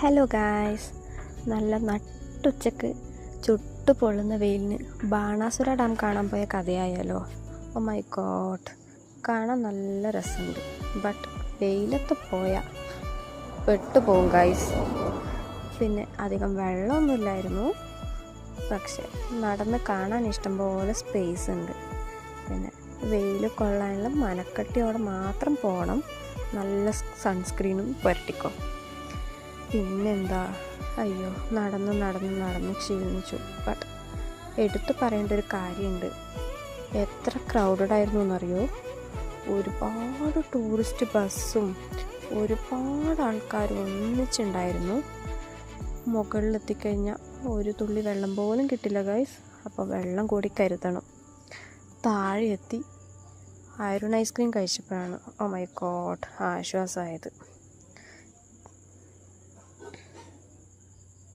Hello guys, നല്ല നട്ടുച്ചക്ക് ചുട്ടു പൊള്ളുന്ന വെയിലിന് ബാണാസുര ഡാം കാണാൻ പോയ കഥയായാലോ. ഓ മൈ ഗോഡ്, കാണാൻ നല്ല രസമുണ്ട്. ബട്ട് വെയിലത്ത് പോയാൽ പെട്ടുപോകും ഗായ്സ്. പിന്നെ അധികം വെള്ളമൊന്നുമില്ലായിരുന്നു, പക്ഷെ നടന്ന് കാണാൻ ഇഷ്ടംപോലെ സ്പേസ് ഉണ്ട്. പിന്നെ വെയിൽ കൊള്ളാനുള്ള മനക്കട്ടിയോടെ മാത്രം പോകണം. നല്ല സൺസ്ക്രീനും പുരട്ടിക്കോ. പിന്നെന്താ, അയ്യോ നടന്ന് ക്ഷീണിച്ചു. ബട്ട് എടുത്തു പറയേണ്ട ഒരു കാര്യമുണ്ട്. എത്ര ക്രൗഡഡ് ആയിരുന്നു എന്നറിയോ. ഒരുപാട് ടൂറിസ്റ്റ് ബസ്സും ഒരുപാട് ആൾക്കാരും ഒന്നിച്ചുണ്ടായിരുന്നു. മുകളിലെത്തിക്കഴിഞ്ഞാൽ ഒരു തുള്ളി വെള്ളം പോലും കിട്ടില്ല ഗൈസ്. അപ്പോൾ വെള്ളം കൂടി കരുതണം. താഴെ എത്തി ഐസ്ക്രീം കഴിച്ചപ്പോഴാണ് ഓ മൈ ഗോഡ് ആശ്വാസമായത്.